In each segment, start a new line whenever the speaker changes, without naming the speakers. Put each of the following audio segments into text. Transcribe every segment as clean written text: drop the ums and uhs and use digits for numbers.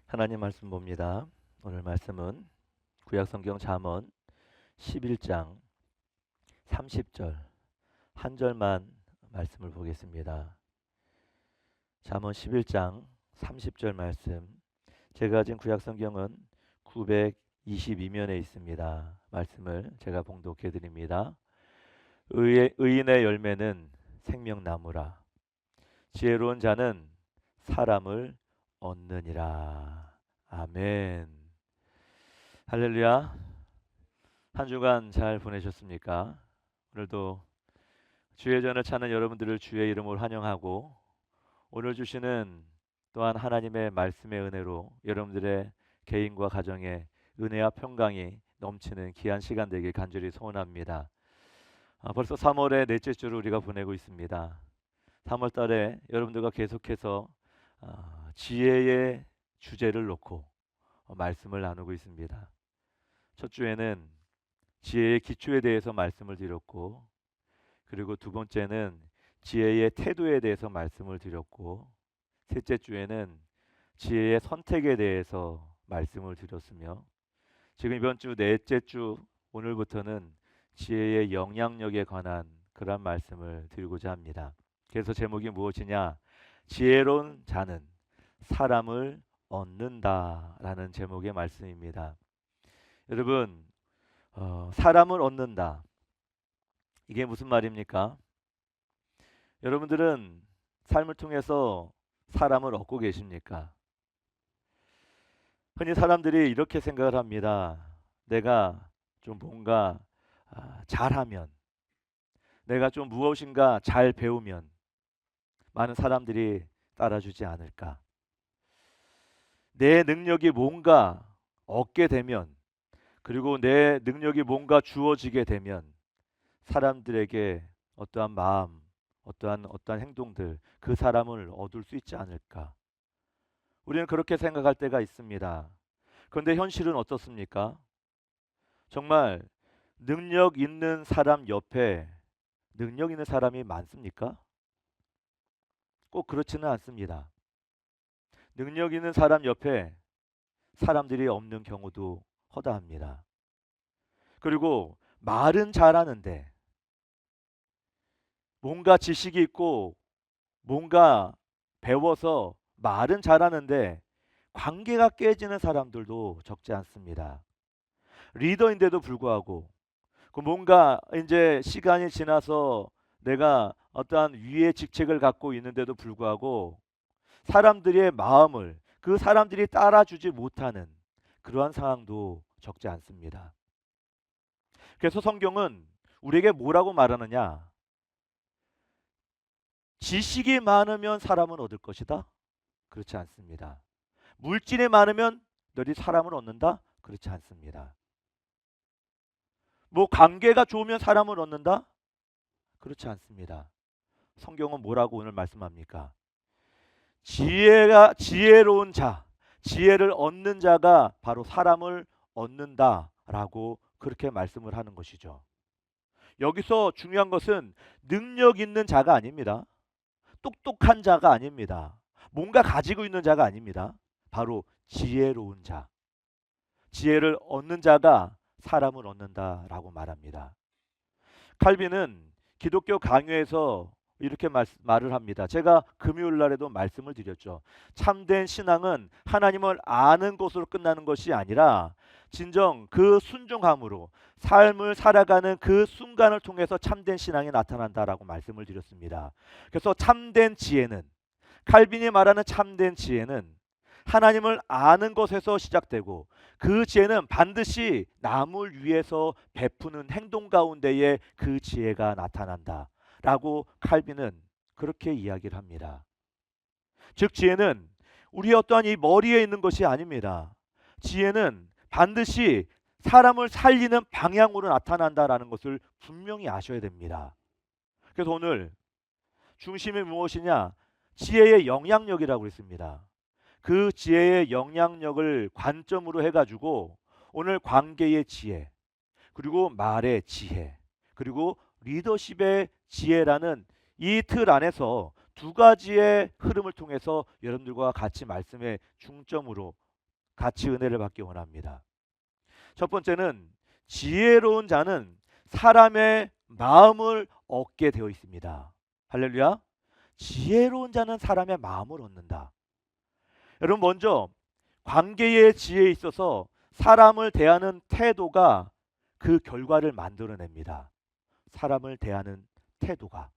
하나님 말씀 봅니다. 오늘 말씀은 구약성경 잠언 11장 30절 한 절만 말씀을 보겠습니다. 잠언 11장 30절 말씀. 제가 가진 구약성경은 922면에 있습니다. 말씀을 제가 봉독해 드립니다. 의인의 열매는 생명나무라. 지혜로운 자는 사람을 얻느니라. 아멘. 할렐루야. 한 주간 잘 보내셨습니까? 오늘도 주의 전을 찾는 여러분들을 주의 이름으로 환영하고, 오늘 주시는 또한 하나님의 말씀의 은혜로 여러분들의 개인과 가정에 은혜와 평강이 넘치는 귀한 시간 되길 간절히 소원합니다. 벌써 3월의 넷째 주를 우리가 보내고 있습니다. 3월 달에 여러분들과 계속해서 지혜의 주제를 놓고 말씀을 나누고 있습니다. 첫 주에는 지혜의 기초에 대해서 말씀을 드렸고, 그리고 두 번째는 지혜의 태도에 대해서 말씀을 드렸고, 셋째 주에는 지혜의 선택에 대해서 말씀을 드렸으며, 지금 이번 주 넷째 주 오늘부터는 지혜의 영향력에 관한 그런 말씀을 드리고자 합니다. 그래서 제목이 무엇이냐? 지혜로운 자는 사람을 얻는다라는 제목의 말씀입니다. 여러분, 사람을 얻는다. 이게 무슨 말입니까? 여러분들은 삶을 통해서 사람을 얻고 계십니까? 흔히 사람들이 이렇게 생각을 합니다. 내가 좀 뭔가 잘하면, 내가 좀 무엇인가 잘 배우면 많은 사람들이 따라주지 않을까? 내 능력이 뭔가 얻게 되면, 그리고 내 능력이 뭔가 주어지게 되면 사람들에게 어떠한 마음, 어떠한 행동들, 그 사람을 얻을 수 있지 않을까? 우리는 그렇게 생각할 때가 있습니다. 그런데 현실은 어떻습니까? 정말 능력 있는 사람 옆에 능력 있는 사람이 많습니까? 꼭 그렇지는 않습니다. 능력 있는 사람 옆에 사람들이 없는 경우도 허다합니다. 그리고 말은 잘하는데, 뭔가 지식이 있고 뭔가 배워서 말은 잘하는데 관계가 깨지는 사람들도 적지 않습니다. 리더인데도 불구하고 뭔가 이제 시간이 지나서 내가 어떠한 위의 직책을 갖고 있는데도 불구하고 사람들의 마음을 그 사람들이 따라주지 못하는 그러한 상황도 적지 않습니다. 그래서 성경은 우리에게 뭐라고 말하느냐? 지식이 많으면 사람은 얻을 것이다? 그렇지 않습니다. 물질이 많으면 너희 사람을 얻는다? 그렇지 않습니다. 뭐 관계가 좋으면 사람을 얻는다? 그렇지 않습니다. 성경은 뭐라고 오늘 말씀합니까? 지혜로운 자, 지혜를 얻는 자가 바로 사람을 얻는다라고 그렇게 말씀을 하는 것이죠. 여기서 중요한 것은 능력 있는 자가 아닙니다. 똑똑한 자가 아닙니다. 뭔가 가지고 있는 자가 아닙니다. 바로 지혜로운 자, 지혜를 얻는 자가 사람을 얻는다라고 말합니다. 칼빈은 기독교 강요에서 이렇게 말을 합니다. 제가 금요일 날에도 말씀을 드렸죠. 참된 신앙은 하나님을 아는 것으로 끝나는 것이 아니라 진정 그 순종함으로 삶을 살아가는 그 순간을 통해서 참된 신앙이 나타난다라고 말씀을 드렸습니다. 그래서 참된 지혜는, 칼빈이 말하는 참된 지혜는 하나님을 아는 것에서 시작되고, 그 지혜는 반드시 남을 위해서 베푸는 행동 가운데에 그 지혜가 나타난다 라고 칼빈은 그렇게 이야기를 합니다. 즉 지혜는 우리의 어떠한 이 머리에 있는 것이 아닙니다. 지혜는 반드시 사람을 살리는 방향으로 나타난다라는 것을 분명히 아셔야 됩니다. 그래서 오늘 중심이 무엇이냐? 지혜의 영향력이라고 했습니다. 그 지혜의 영향력을 관점으로 해가지고 오늘 관계의 지혜, 그리고 말의 지혜, 그리고 리더십의 지혜라는 이 틀 안에서 두 가지의 흐름을 통해서 여러분들과 같이 말씀의 중점으로 같이 은혜를 받기 원합니다. 첫 번째는 지혜로운 자는 사람의 마음을 얻게 되어 있습니다. 할렐루야. 지혜로운 자는 사람의 마음을 얻는다. 여러분, 먼저 관계의 지혜에 있어서 사람을 대하는 태도가 그 결과를 만들어냅니다. 사람을 대하는 태도가.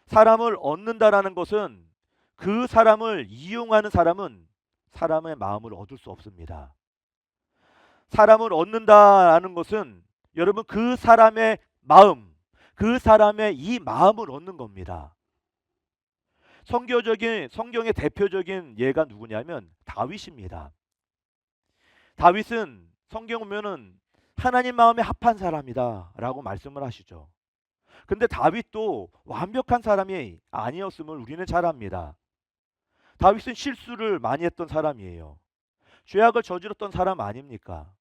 사람을 얻는다라는 것은 그 사람을 이용하는 사람은 사람의 마음을 얻을 수 없습니다. 사람을 얻는다라는 것은 여러분 그 사람의 마음, 그 사람의 이 마음을 얻는 겁니다. 성경의 대표적인 예가 누구냐면 다윗입니다. 다윗은 성경 보면은 하나님 마음에 합한 사람이다라고 말씀을 하시죠. 근데 다윗도 완벽한 사람이 아니었음을 우리는 잘 압니다. 다윗은 실수를 많이 했던 사람이에요. 죄악을 저질렀던 사람 아닙니까?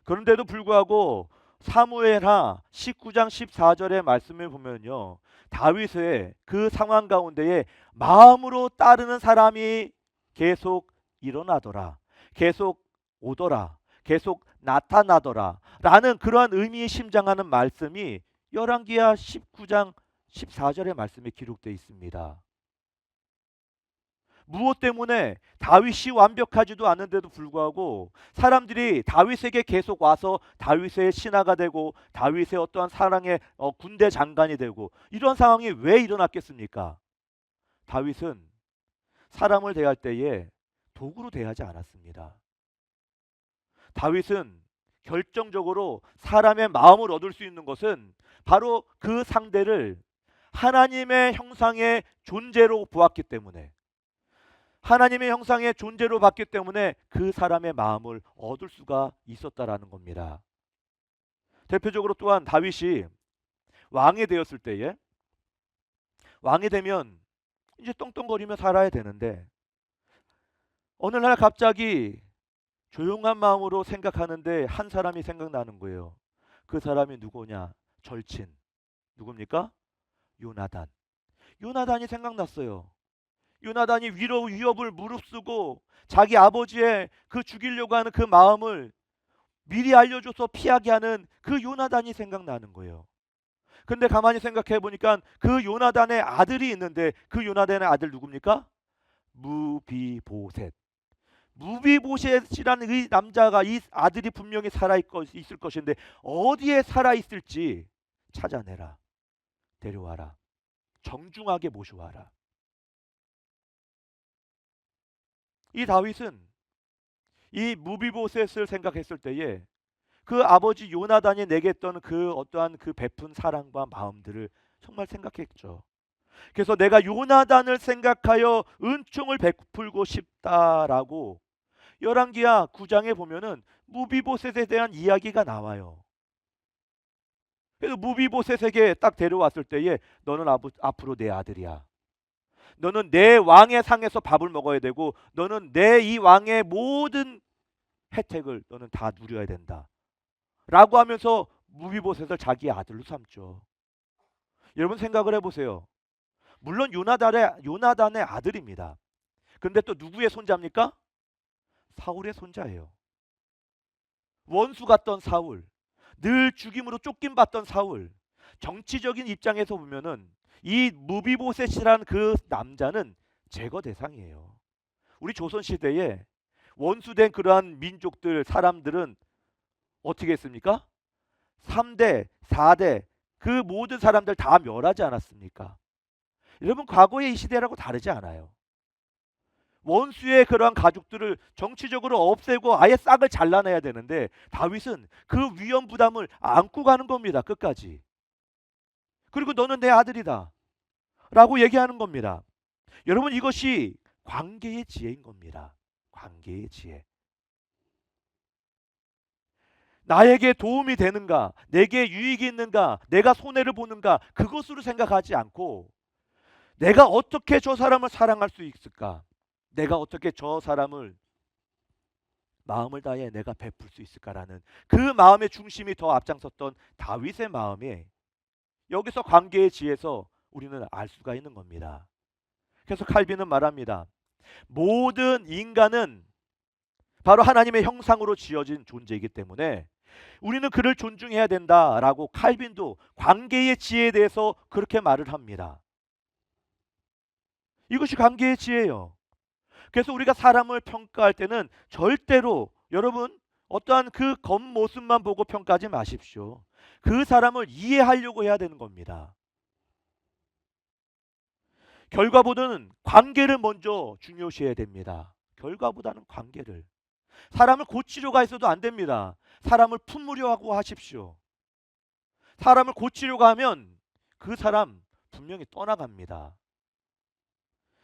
그런데도 불구하고 사무엘하 19장 14절의 말씀을 보면요. 다윗의 그 상황 가운데에 마음으로 따르는 사람이 계속 일어나더라. 계속 오더라. 계속 나타나더라. 라는 그러한 의미에 심장하는 말씀이 열왕기하 19장 14절의 말씀에 기록되어 있습니다. 무엇 때문에 다윗이 완벽하지도 않은데도 불구하고 사람들이 다윗에게 계속 와서 다윗의 신하가 되고 다윗의 어떠한 사랑의 군대 장관이 되고 이런 상황이 왜 일어났겠습니까? 다윗은 사람을 대할 때에 도구로 대하지 않았습니다. 다윗은 결정적으로 사람의 마음을 얻을 수 있는 것은 바로 그 상대를 하나님의 형상의 존재로 보았기 때문에, 하나님의 형상의 존재로 봤기 때문에 그 사람의 마음을 얻을 수가 있었다라는 겁니다. 대표적으로 또한 다윗이 왕이 되었을 때에, 왕이 되면 이제 떵떵거리며 살아야 되는데 어느 날 갑자기 조용한 마음으로 생각하는데 한 사람이 생각나는 거예요. 그 사람이 누구냐? 절친. 누굽니까? 요나단. 요나단이 생각났어요. 요나단이 위협을 무릅쓰고 자기 아버지의 그 죽이려고 하는 그 마음을 미리 알려줘서 피하게 하는 그 요나단이 생각나는 거예요. 근데 가만히 생각해 보니까 그 요나단의 아들이 있는데 그 요나단의 아들 누굽니까? 무비보셋. 무비보셋이라는 이 남자가, 이 아들이 분명히 있을 것인데 어디에 살아 있을지 찾아내라. 데려와라. 정중하게 모셔와라. 이 다윗은 이 무비보셋을 생각했을 때에 그 아버지 요나단이 내게 했던 그 어떠한 그 베푼 사랑과 마음들을 정말 생각했죠. 그래서 내가 요나단을 생각하여 은총을 베풀고 싶다라고 열왕기하 9장에 보면은 무비보셋에 대한 이야기가 나와요. 그래서 무비보셋에게 딱 데려왔을 때에 너는 앞으로 내 아들이야. 너는 내 왕의 상에서 밥을 먹어야 되고 너는 내 이 왕의 모든 혜택을 너는 다 누려야 된다. 라고 하면서 무비보셋을 자기의 아들로 삼죠. 여러분 생각을 해보세요. 물론 요나단의 아들입니다. 근데 또 누구의 손자입니까? 사울의 손자예요. 원수 같던 사울, 늘 죽임으로 쫓김받던 사울. 정치적인 입장에서 보면은 이 무비보셋이라는 그 남자는 제거 대상이에요. 우리 조선 시대에 원수된 그러한 민족들, 사람들은 어떻게 했습니까? 3대, 4대 그 모든 사람들 다 멸하지 않았습니까? 여러분 과거의 이 시대라고 다르지 않아요. 원수의 그러한 가족들을 정치적으로 없애고 아예 싹을 잘라내야 되는데 다윗은 그 위험 부담을 안고 가는 겁니다. 끝까지. 그리고 너는 내 아들이다 라고 얘기하는 겁니다. 여러분 이것이 관계의 지혜인 겁니다. 관계의 지혜. 나에게 도움이 되는가, 내게 유익이 있는가, 내가 손해를 보는가, 그것으로 생각하지 않고 내가 어떻게 저 사람을 사랑할 수 있을까, 내가 어떻게 저 사람을 마음을 다해 내가 베풀 수 있을까라는 그 마음의 중심이 더 앞장섰던 다윗의 마음에 여기서 관계의 지혜에서 우리는 알 수가 있는 겁니다. 그래서 칼빈은 말합니다. 모든 인간은 바로 하나님의 형상으로 지어진 존재이기 때문에 우리는 그를 존중해야 된다라고 칼빈도 관계의 지혜에 대해서 그렇게 말을 합니다. 이것이 관계의 지혜예요. 그래서 우리가 사람을 평가할 때는 절대로 여러분 어떠한 그 겉모습만 보고 평가하지 마십시오. 그 사람을 이해하려고 해야 되는 겁니다. 결과보다는 관계를 먼저 중요시해야 됩니다. 결과보다는 관계를. 사람을 고치려고 해서도 안 됩니다. 사람을 품으려고 하십시오. 사람을 고치려고 하면 그 사람 분명히 떠나갑니다.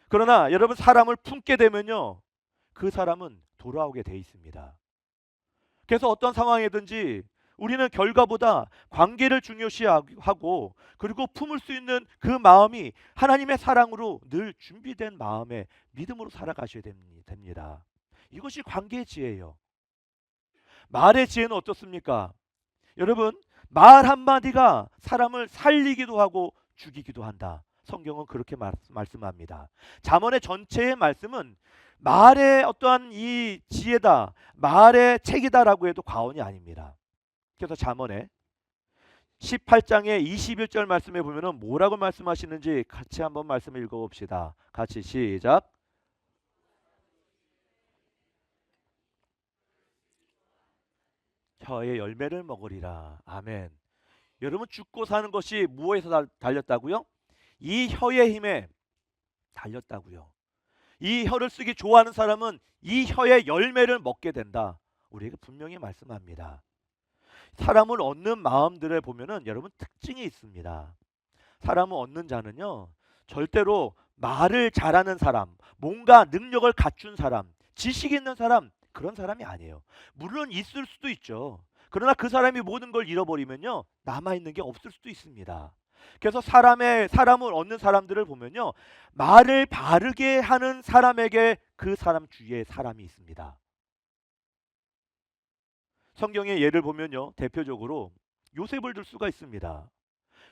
그러나 여러분 사람을 품게 되면요, 그 사람은 돌아오게 돼 있습니다. 그래서 어떤 상황이든지 우리는 결과보다 관계를 중요시하고 그리고 품을 수 있는 그 마음이 하나님의 사랑으로 늘 준비된 마음에 믿음으로 살아가셔야 됩니다. 이것이 관계의 지혜예요. 말의 지혜는 어떻습니까? 여러분, 말 한마디가 사람을 살리기도 하고 죽이기도 한다. 성경은 그렇게 말씀합니다. 잠언의 전체의 말씀은 말의 어떠한 이 지혜다, 말의 책이다라고 해도 과언이 아닙니다. 그래서 잠언의 18장의 21절 말씀에 보면은 뭐라고 말씀하시는지 같이 한번 말씀을 읽어봅시다. 같이 시작. 혀의 열매를 먹으리라. 아멘. 여러분, 죽고 사는 것이 무엇에서 달렸다고요? 이 혀의 힘에 달렸다고요. 이 혀를 쓰기 좋아하는 사람은 이 혀의 열매를 먹게 된다. 우리에게 분명히 말씀합니다. 사람을 얻는 마음들에 보면은 여러분 특징이 있습니다. 사람을 얻는 자는요, 절대로 말을 잘하는 사람, 뭔가 능력을 갖춘 사람, 지식 있는 사람, 그런 사람이 아니에요. 물론 있을 수도 있죠. 그러나 그 사람이 모든 걸 잃어버리면요, 남아있는 게 없을 수도 있습니다. 그래서 사람을 얻는 사람들을 보면요, 말을 바르게 하는 사람에게 그 사람 주위에 사람이 있습니다. 성경의 예를 보면요, 대표적으로 요셉을 들 수가 있습니다.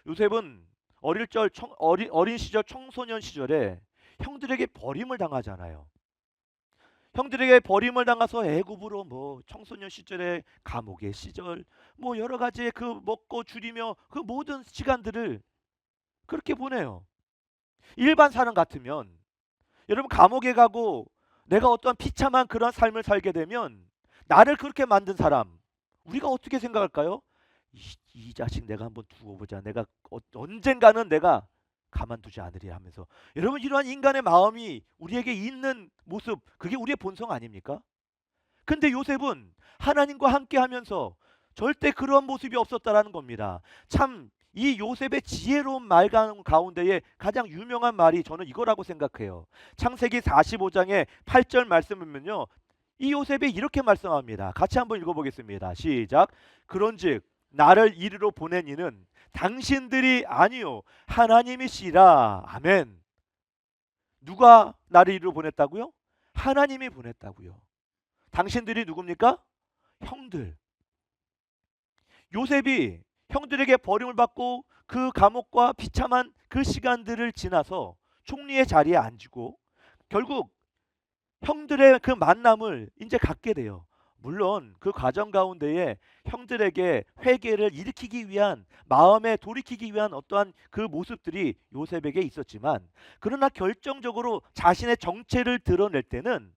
요셉은 어린 시절, 청소년 시절에 형들에게 버림을 당하잖아요. 형들에게 버림을 당해서 애굽으로 청소년 시절에 감옥의 시절 여러 가지의 그 먹고 줄이며 그 모든 시간들을 그렇게 보내요. 일반 사람 같으면 여러분 감옥에 가고 내가 어떤 비참한 그런 삶을 살게 되면 나를 그렇게 만든 사람 우리가 어떻게 생각할까요? 이 자식 내가 한번 두고 보자. 내가 언젠가는 내가 가만두지 않으리 하면서 여러분 이러한 인간의 마음이 우리에게 있는 모습 그게 우리의 본성 아닙니까? 근데 요셉은 하나님과 함께 하면서 절대 그런 모습이 없었다라는 겁니다. 참 이 요셉의 지혜로운 말 가운데에 가장 유명한 말이 저는 이거라고 생각해요. 창세기 45장의 8절 말씀이면요. 이 요셉이 이렇게 말씀합니다. 같이 한번 읽어보겠습니다. 시작. 그런즉 나를 이리로 보낸 이는 당신들이 아니요 하나님이시라. 아멘. 누가 나를 이리로 보냈다고요? 하나님이 보냈다고요. 당신들이 누굽니까? 형들. 요셉이 형들에게 버림을 받고 그 감옥과 비참한 그 시간들을 지나서 총리의 자리에 앉고 결국 형들의 그 만남을 이제 갖게 돼요. 물론 그 과정 가운데에 형들에게 회개를 일으키기 위한 마음에 돌이키기 위한 어떠한 그 모습들이 요셉에게 있었지만 그러나 결정적으로 자신의 정체를 드러낼 때는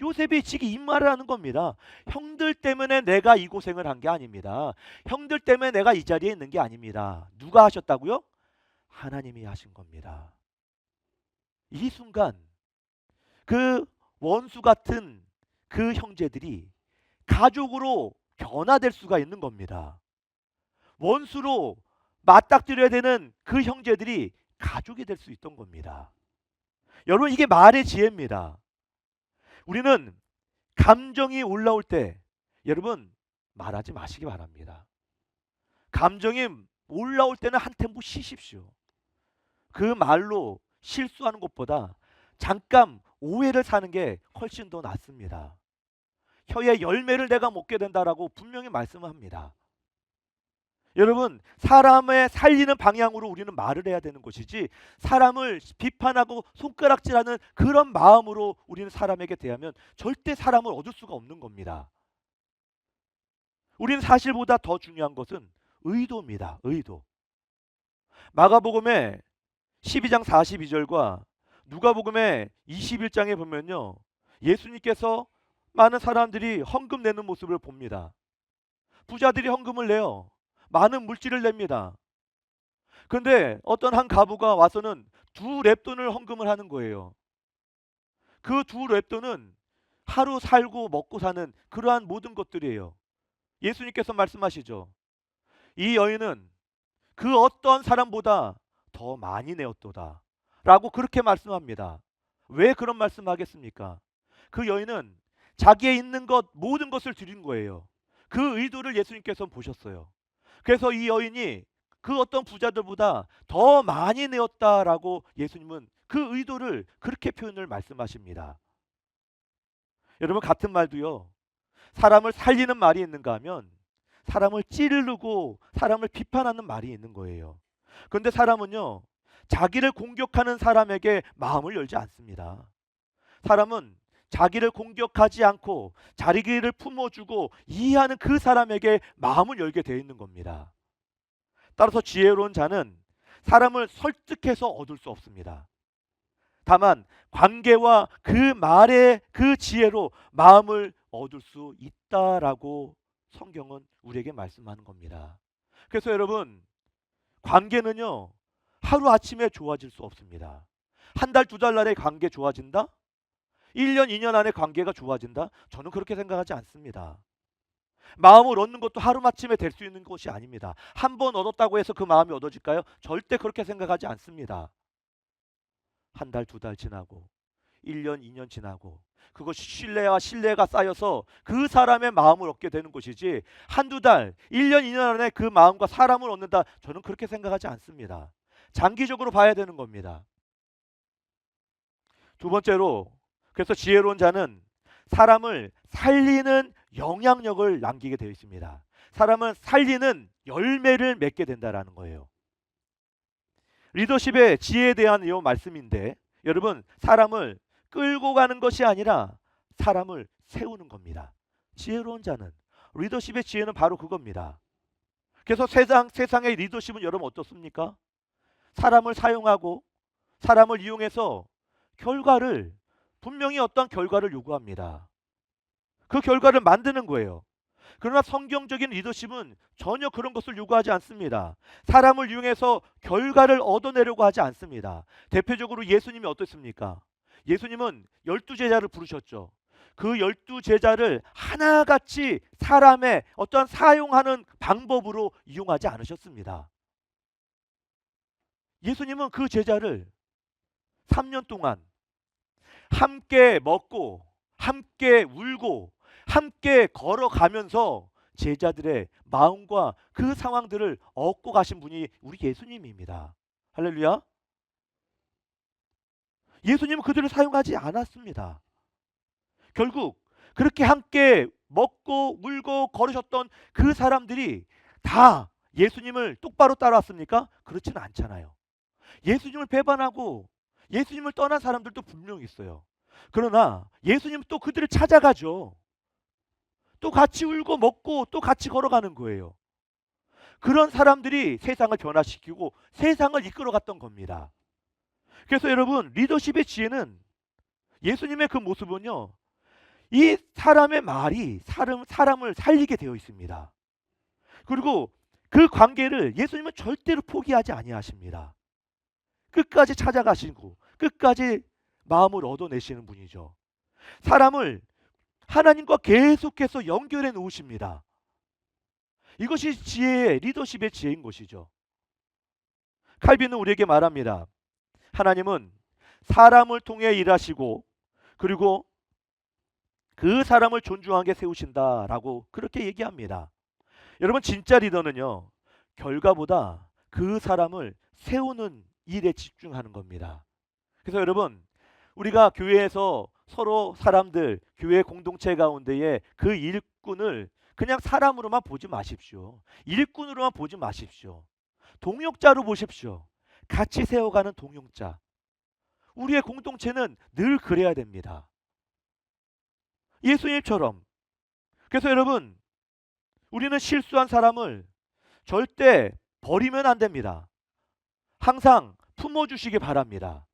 요셉이 지금 이 말을 하는 겁니다. 형들 때문에 내가 이 고생을 한 게 아닙니다. 형들 때문에 내가 이 자리에 있는 게 아닙니다. 누가 하셨다고요? 하나님이 하신 겁니다. 이 순간 그 원수 같은 그 형제들이 가족으로 변화될 수가 있는 겁니다. 원수로 맞닥뜨려야 되는 그 형제들이 가족이 될 수 있던 겁니다. 여러분 이게 말의 지혜입니다. 우리는 감정이 올라올 때 여러분 말하지 마시기 바랍니다. 감정이 올라올 때는 한 템포 쉬십시오. 그 말로 실수하는 것보다 잠깐 오해를 사는 게 훨씬 더 낫습니다. 혀의 열매를 내가 먹게 된다라고 분명히 말씀합니다. 여러분, 사람의 살리는 방향으로 우리는 말을 해야 되는 것이지, 사람을 비판하고 손가락질하는 그런 마음으로 우리는 사람에게 대하면 절대 사람을 얻을 수가 없는 겁니다. 우리는 사실보다 더 중요한 것은 의도입니다. 의도. 마가복음의 12장 42절과 누가복음의 21장에 보면요, 예수님께서 많은 사람들이 헌금 내는 모습을 봅니다. 부자들이 헌금을 내요. 많은 물질을 냅니다. 그런데 어떤 한 가부가 와서는 두 렙돈을 헌금을 하는 거예요. 그 두 렙돈은 하루 살고 먹고 사는 그러한 모든 것들이에요. 예수님께서 말씀하시죠. 이 여인은 그 어떤 사람보다 더 많이 내었도다 라고 그렇게 말씀합니다. 왜 그런 말씀하겠습니까? 그 여인은 자기의 있는 것 모든 것을 드린 거예요. 그 의도를 예수님께서 보셨어요. 그래서 이 여인이 그 어떤 부자들보다 더 많이 내었다라고 예수님은 그 의도를 그렇게 표현을 말씀하십니다. 여러분, 같은 말도요, 사람을 살리는 말이 있는가 하면 사람을 찌르고 사람을 비판하는 말이 있는 거예요. 그런데 사람은요, 자기를 공격하는 사람에게 마음을 열지 않습니다. 사람은 자기를 공격하지 않고 자기를 품어주고 이해하는 그 사람에게 마음을 열게 되어 있는 겁니다. 따라서 지혜로운 자는 사람을 설득해서 얻을 수 없습니다. 다만 관계와 그 말의 그 지혜로 마음을 얻을 수 있다라고 성경은 우리에게 말씀하는 겁니다. 그래서 여러분, 관계는요, 하루아침에 좋아질 수 없습니다. 한 달, 두 달 안에 관계 좋아진다? 1년, 2년 안에 관계가 좋아진다? 저는 그렇게 생각하지 않습니다. 마음을 얻는 것도 하루아침에 될 수 있는 것이 아닙니다. 한 번 얻었다고 해서 그 마음이 얻어질까요? 절대 그렇게 생각하지 않습니다. 한 달, 두 달 지나고 1년, 2년 지나고 그것이 신뢰와 신뢰가 쌓여서 그 사람의 마음을 얻게 되는 것이지, 한두 달, 1년, 2년 안에 그 마음과 사람을 얻는다, 저는 그렇게 생각하지 않습니다. 장기적으로 봐야 되는 겁니다. 두 번째로, 그래서 지혜로운 자는 사람을 살리는 영향력을 남기게 되어 있습니다. 사람은 살리는 열매를 맺게 된다라는 거예요. 리더십의 지혜에 대한 이 말씀인데, 여러분, 사람을 끌고 가는 것이 아니라 사람을 세우는 겁니다. 지혜로운 자는, 리더십의 지혜는 바로 그겁니다. 그래서 세상의 리더십은 여러분 어떻습니까? 사람을 사용하고 사람을 이용해서 결과를, 분명히 어떤 결과를 요구합니다. 그 결과를 만드는 거예요. 그러나 성경적인 리더십은 전혀 그런 것을 요구하지 않습니다. 사람을 이용해서 결과를 얻어내려고 하지 않습니다. 대표적으로 예수님이 어떻습니까? 예수님은 12제자를 부르셨죠. 그 12제자를 하나같이 사람의 어떤 사용하는 방법으로 이용하지 않으셨습니다. 예수님은 그 제자를 3년 동안 함께 먹고 함께 울고 함께 걸어가면서 제자들의 마음과 그 상황들을 얻고 가신 분이 우리 예수님입니다. 할렐루야. 예수님은 그들을 사용하지 않았습니다. 결국 그렇게 함께 먹고 울고 걸으셨던 그 사람들이 다 예수님을 똑바로 따라왔습니까? 그렇지는 않잖아요. 예수님을 배반하고 예수님을 떠난 사람들도 분명히 있어요. 그러나 예수님은 또 그들을 찾아가죠. 또 같이 울고 먹고 또 같이 걸어가는 거예요. 그런 사람들이 세상을 변화시키고 세상을 이끌어갔던 겁니다. 그래서 여러분, 리더십의 지혜는, 예수님의 그 모습은요, 이 사람의 말이 사람을 살리게 되어 있습니다. 그리고 그 관계를 예수님은 절대로 포기하지 아니하십니다. 끝까지 찾아가시고 끝까지 마음을 얻어내시는 분이죠. 사람을 하나님과 계속해서 연결해 놓으십니다. 이것이 리더십의 지혜인 것이죠. 칼빈은 우리에게 말합니다. 하나님은 사람을 통해 일하시고 그리고 그 사람을 존중하게 세우신다라고 그렇게 얘기합니다. 여러분, 진짜 리더는요, 결과보다 그 사람을 세우는 일에 집중하는 겁니다. 그래서 여러분, 우리가 교회에서 서로 사람들, 교회 공동체 가운데에 그 일꾼을 그냥 사람으로만 보지 마십시오. 일꾼으로만 보지 마십시오. 동역자로 보십시오. 같이 세워가는 동역자. 우리의 공동체는 늘 그래야 됩니다. 예수님처럼. 그래서 여러분, 우리는 실수한 사람을 절대 버리면 안 됩니다. 항상 품어주시기 바랍니다.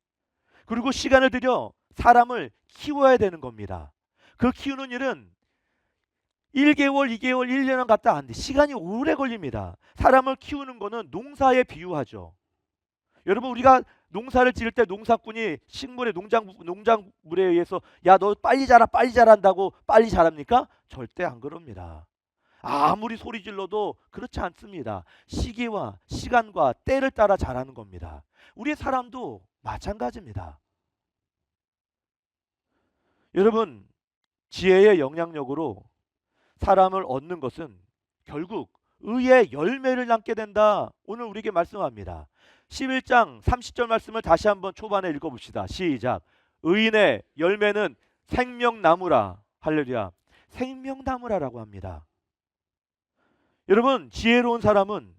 그리고 시간을 들여 사람을 키워야 되는 겁니다. 그 키우는 일은 1개월, 2개월, 1년은 갔다 안 돼. 시간이 오래 걸립니다. 사람을 키우는 거는 농사에 비유하죠. 여러분, 우리가 농사를 지을 때 농사꾼이 식물의 농작물에 의해서 야, 너 빨리 자라, 빨리 자란다고 빨리 자랍니까? 절대 안 그럽니다. 아무리 소리 질러도 그렇지 않습니다. 시기와 시간과 때를 따라 자라는 겁니다. 우리 사람도 마찬가지입니다. 여러분, 지혜의 영향력으로 사람을 얻는 것은 결국 의의 열매를 낳게 된다. 오늘 우리에게 말씀합니다. 11장 30절 말씀을 다시 한번 초반에 읽어봅시다. 시작. 의인의 열매는 생명나무라. 할렐루야. 생명나무라라고 합니다. 여러분, 지혜로운 사람은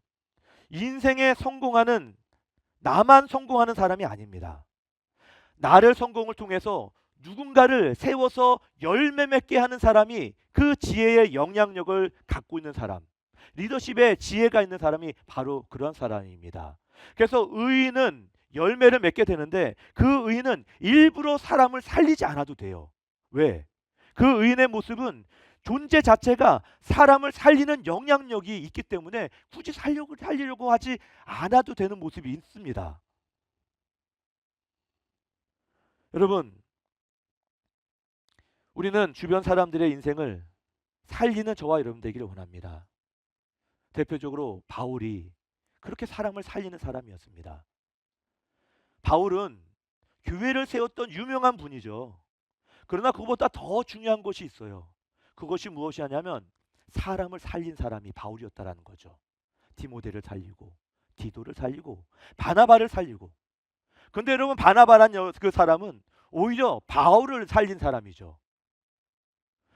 인생에 성공하는, 나만 성공하는 사람이 아닙니다. 나를 성공을 통해서 누군가를 세워서 열매 맺게 하는 사람이 그 지혜의 영향력을 갖고 있는 사람, 리더십에 지혜가 있는 사람이 바로 그런 사람입니다. 그래서 의인은 열매를 맺게 되는데 그 의인은 일부러 사람을 살리지 않아도 돼요. 왜? 그 의인의 모습은 존재 자체가 사람을 살리는 영향력이 있기 때문에 굳이 살리려고 하지 않아도 되는 모습이 있습니다. 여러분, 우리는 주변 사람들의 인생을 살리는 저와 여러분 되기를 원합니다. 대표적으로 바울이 그렇게 사람을 살리는 사람이었습니다. 바울은 교회를 세웠던 유명한 분이죠. 그러나 그것보다 더 중요한 것이 있어요. 그것이 무엇이냐면 사람을 살린 사람이 바울이었다라는 거죠. 디모데를 살리고 디도를 살리고 바나바를 살리고. 근데 여러분, 바나바란 그 사람은 오히려 바울을 살린 사람이죠.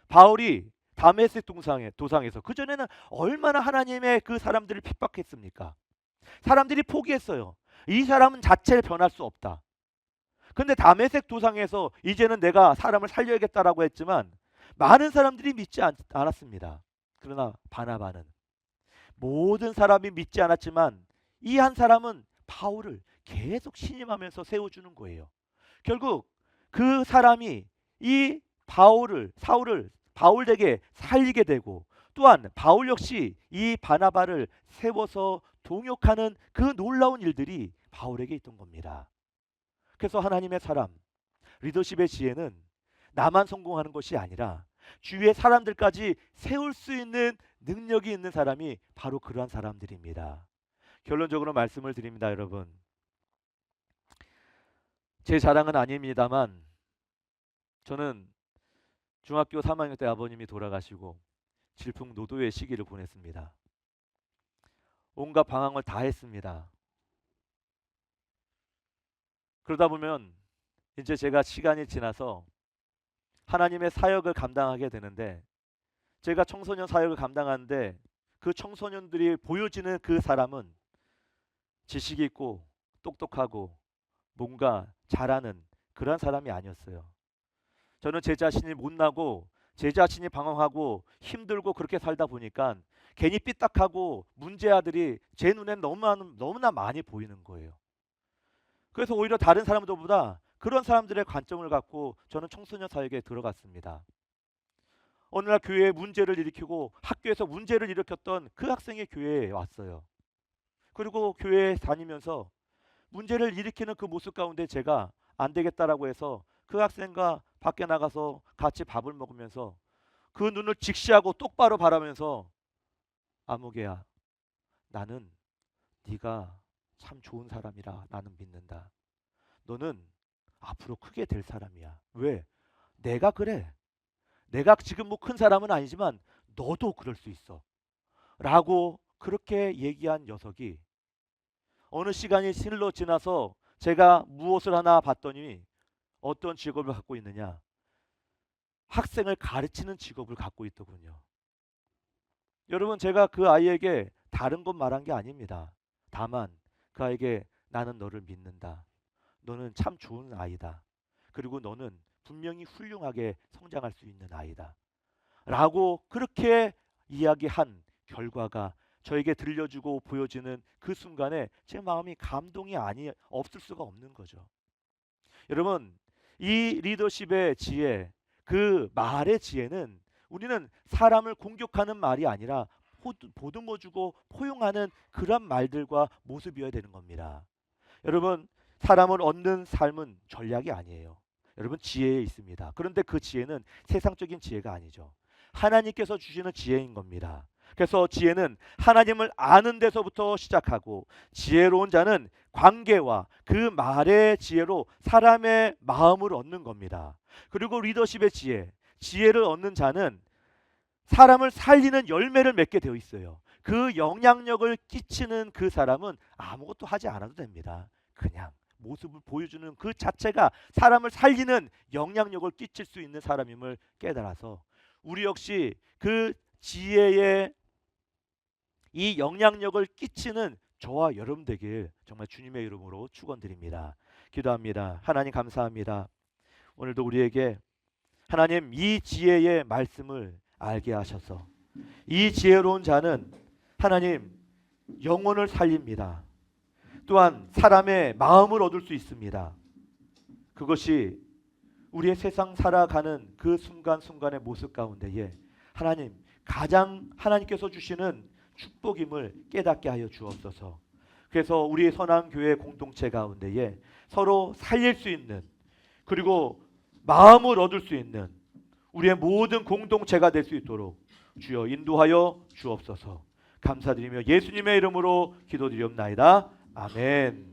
바울이 다메섹 도상에서 그전에는 얼마나 하나님의 그 사람들을 핍박했습니까? 사람들이 포기했어요. 이 사람은 자체를 변할 수 없다. 근데 다메섹 도상에서 이제는 내가 사람을 살려야겠다라고 했지만 많은 사람들이 믿지 않았습니다. 그러나 바나바는 모든 사람이 믿지 않았지만 이 한 사람은 바울을 계속 신임하면서 세워주는 거예요. 결국 그 사람이 이 사울을 바울에게 살리게 되고 또한 바울 역시 이 바나바를 세워서 동역하는 그 놀라운 일들이 바울에게 있던 겁니다. 그래서 하나님의 사람, 리더십의 지혜는 나만 성공하는 것이 아니라 주위의 사람들까지 세울 수 있는 능력이 있는 사람이 바로 그러한 사람들입니다. 결론적으로 말씀을 드립니다, 여러분. 제 자랑은 아닙니다만 저는 중학교 3학년 때 아버님이 돌아가시고 질풍노도의 시기를 보냈습니다. 온갖 방황을 다 했습니다. 그러다 보면 이제 제가 시간이 지나서 하나님의 사역을 감당하게 되는데 제가 청소년 사역을 감당하는데 그 청소년들이 보여지는 그 사람은 지식이 있고 똑똑하고 뭔가 잘하는 그런 사람이 아니었어요. 저는 제 자신이 못나고 제 자신이 방황하고 힘들고 그렇게 살다 보니까 괜히 삐딱하고 문제아들이 제 눈엔 너무나 많이 보이는 거예요. 그래서 오히려 다른 사람들보다 그런 사람들의 관점을 갖고 저는 청소년 사역에 들어갔습니다. 어느 날 교회에 문제를 일으키고 학교에서 문제를 일으켰던 그 학생이 교회에 왔어요. 그리고 교회에 다니면서 문제를 일으키는 그 모습 가운데 제가 안 되겠다라고 해서 그 학생과 밖에 나가서 같이 밥을 먹으면서 그 눈을 직시하고 똑바로 바라면서 아무개야, 나는 네가 참 좋은 사람이라 나는 믿는다. 너는 앞으로 크게 될 사람이야. 왜? 내가 그래. 내가 지금 뭐 큰 사람은 아니지만 너도 그럴 수 있어. 라고 그렇게 얘기한 녀석이 어느 시간이 실로 지나서 제가 무엇을 하나 봤더니 어떤 직업을 갖고 있느냐? 학생을 가르치는 직업을 갖고 있더군요. 여러분, 제가 그 아이에게 다른 것 말한 게 아닙니다. 다만 그 아이에게 나는 너를 믿는다. 너는 참 좋은 아이다. 그리고 너는 분명히 훌륭하게 성장할 수 있는 아이다. 라고 그렇게 이야기한 결과가 저에게 들려주고 보여지는 그 순간에 제 마음이 감동이 없을 수가 없는 거죠. 여러분, 이 리더십의 지혜, 그 말의 지혜는 우리는 사람을 공격하는 말이 아니라 보듬어 주고 포용하는 그런 말들과 모습이어야 되는 겁니다. 여러분, 사람을 얻는 삶은 전략이 아니에요. 여러분, 지혜에 있습니다. 그런데 그 지혜는 세상적인 지혜가 아니죠. 하나님께서 주시는 지혜인 겁니다. 그래서 지혜는 하나님을 아는 데서부터 시작하고, 지혜로운 자는 관계와 그 말의 지혜로 사람의 마음을 얻는 겁니다. 그리고 리더십의 지혜를 얻는 자는 사람을 살리는 열매를 맺게 되어 있어요. 그 영향력을 끼치는 그 사람은 아무것도 하지 않아도 됩니다. 그냥 모습을 보여주는 그 자체가 사람을 살리는 영향력을 끼칠 수 있는 사람임을 깨달아서 우리 역시 그 지혜의 이 영향력을 끼치는 저와 여러분 되길 정말 주님의 이름으로 축원드립니다. 기도합니다. 하나님, 감사합니다. 오늘도 우리에게 하나님 이 지혜의 말씀을 알게 하셔서 이 지혜로운 자는 하나님 영혼을 살립니다. 또한 사람의 마음을 얻을 수 있습니다. 그것이 우리의 세상 살아가는 그 순간순간의 모습 가운데에 하나님 가장 하나님께서 주시는 축복임을 깨닫게 하여 주옵소서. 그래서 우리 선한교회 공동체 가운데에 서로 살릴 수 있는, 그리고 마음을 얻을 수 있는 우리의 모든 공동체가 될 수 있도록 주여 인도하여 주옵소서. 감사드리며 예수님의 이름으로 기도드리옵나이다. 아멘.